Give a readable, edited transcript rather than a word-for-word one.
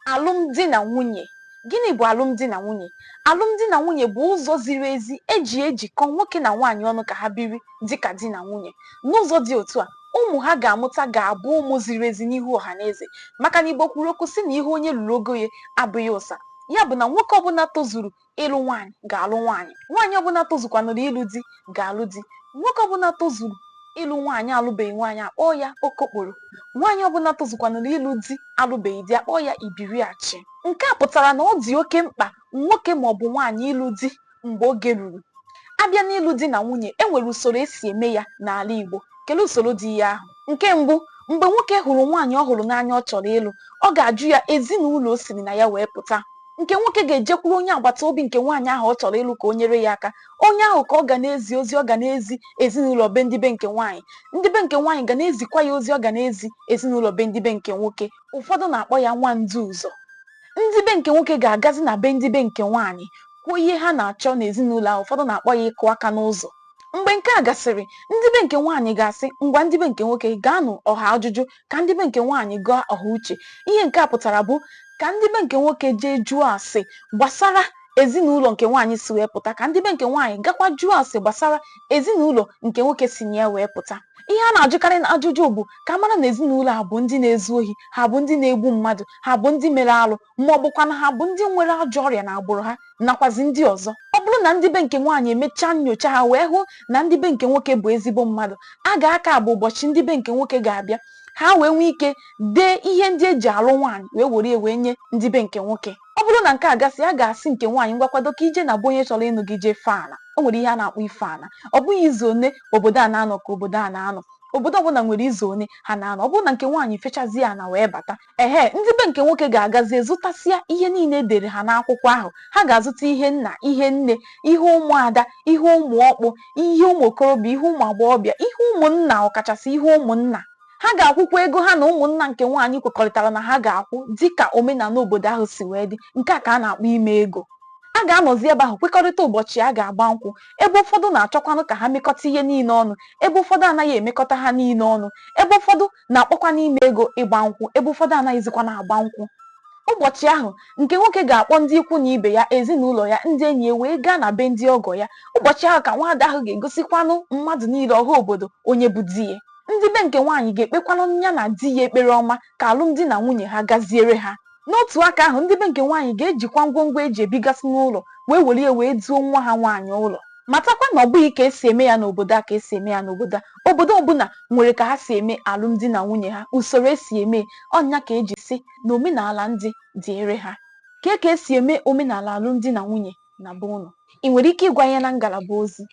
Alụmdi na nwunye. Gịnị bụ alụmdi na nwunye? Alụmdi na nwunye bụ ụzọ ziri ezi eji ejikọ nwoke na nwaanyị ọnụ ka ha biri dịka di na nwunye. N'ụzọ dị otu a, ụmụ ha ga-amụta ga-abụ ụmụ ziri ezi n'ihu ọha na eze, maka na Igbo kwuru okwu sị na ihe onye lụrụ ogo ya abụghị ụsa. Ya bụ na nwoke ọbụla tozuru ịlụ nwaanyị ga-alụ nwaanyị, nwaanyị ọbụla tozukwanụrụ ịlụ di ga-alụ di, nwoke ọbụla tozuru ịlụ nwaanyị alụbeghị nwaanyị akpọ ya okokporo, nwaanyị ọbụla tozukwanụrụ ịlụ di alụbeghị di akpọ ya ibiriachi. Nke a pụtara na ọ dị oke mkpa nwoke maọbụ nwaanyị ịlụ di mgbe oge ruru. Abịa n'ịlụ di na nwunye, e nwere usoro esi eme ya n'ala Igbo. Kelee usoro dị ya ahụ. Nke mbụ, mgbe nwoke hụrụ nwaanyị ọ hụrụ n'anya ọ chọrọ ịlụ, ọ ga-ajụ ya ezinụlọ o siri na ya wee pụta. Nke nwoke ga-ejekwuru onye agbata obi nke nwaanyị ahụ ọ chọrọ ịlụ ka o nyere ya aka. Onye ahụ ka ọ ga na-ezi ozi, ọ ga na-ezi ezinụlọ be ndị be nke nwaanyị, ndị be nke nwaanyị ga na-ezikwa ya ozi, ọ ga na-ezi ezinụlọ be ndị be nke nwoke. Ụfọdụ na-akpọ ya nwa ndu ụzọ. Ndị be nke nwoke ga-agazi na be ndị be nke nwaanyị kwuo ihe ha na-achọ n'ezinụlọ ahụ. Ụfọdụ na-akpọ ya ịkụ aka n'ụzọ. Mgbe nke a gasịrị, ndị be nke nwaanyị ga-asị ngwa ndị be nke nwoke gaanụ ọha ajụjụ ka ndị be nke nwaanyị gaa ọha uche. Ihe nke a pụtara bụ ka ndị be nke nwoke jee jụọ ase gbasara ezinụlọ nke nwaanyị si wee pụta, ka ndị be nke nwaanyị gakwa jụọ ase gbasara ezinụlọ nke nwoke si na ya wee pụta. Ihe a na-ajụkarị na ajụjụ bụ ka a mara na ezinụlọ a bụ ndị na-ezu ohi, ha bụ ndị na-egbu mmadụ, ha bụ ndị mere alụ, ma ọ bụkwa na ha bụ ndị nwere ajọ ọrịa na agbụrụ ha, nakwazi ndị ọzọ. Ọ bụrụ na ndị be nke nwaanyị emechaa nyocha ha wee hụ na ndị be nke nwoke bụ ezigbo mmadụ, a ga-aka bụ ụbọchị ndị be nke nwoke ga-abịa, ha wee nwee ike dee ihe ndị eji alụ nwaanyị wee were wee nye ndị be nke nwoke. Ọ bụrụ na nke a gasị, a ga-asị nke nwaanyị ngwakwado ka ije na bụ onye chọrọ ịnụ gị jee fe ala. O nwere ihe a na-akpọ ife ala. Ọ bụghị izu one obodo a na-anọ ka obodo a na-anọ. Obodo ọbụla nwere izu one ha na-anọ. Ọ bụrụ na nke nwaanyị fechazie ala wee bata, ndị be nke nwoke ga-agazi zụtasịa ihe niile edere ha n'akwụkwọ ahụ. Ha ga-azụta ihe nna, ihe nne, ihe ụmụada, ihe ụmụ ọkpụ, ihe ụmụ okorobịa, ihe ụmụ agbọghọbịa, ihe ụmụnna, ọkachasị ihe ụmụnna. Ha ga-akwụkwa ego ha na ụmụnna nke nwaanyị kwekọrịtara na ha ga-akwụ dịka omenala obodo ahụ si wee dị. Nke a ka a na-akpọ ime ego. A ga-anọzi ebe ahụ kwekọrịta ụbọchị a ga-agba nkwụ. Ebe ụfọdụ na-achọkwanụ ka ha mekọta ihe niile ọnụ, ebe ụfọdụ anaghị emekọta ha niile ọnụ, ebe ụfọdụ na-akpọkwa n'ime ego ịgba nkwụ, ebe ụfọdụ anaghịzikwa na-agba nkwụ. Ụbọchị ahụ, nke nwoke ga-akpọ ndị ikwu na ibe ya, ezinụlọ ya, ndị enyi ya wee gaa na be ndị ọgọ ya. Ụbọchị ahụ ka nwaada ahụ ga-egosikwanụ mmadụ niile ọha obodo onye bụ di ya. Ndị be nke nwaanyị ga-ekpekwanụ ya na di ya ekpere ọma ka alụmdi na nwunye ha gaziere ha. N'otu aka ahụ, ndị be nke nwaanyị ga-ejikwa ngwongwo eji ebigasị n'ụlọ wee were ya wee duo nwa ha nwaanyị ụlọ. Matakwa na ọ bụghị ka esi eme ya n'obodo a ka esi eme ya n'obodo a. Obodo ọbụla nwere ka ha si eme alụmdi na nwunye ha, usoro esi eme. Ọnya ka eji si na omenala ndị dịịrị ha. Ka esi eme omenala alụmdi na nwunye na be unu? Ị nwere ike ịgwa ya na ngalaba ozi.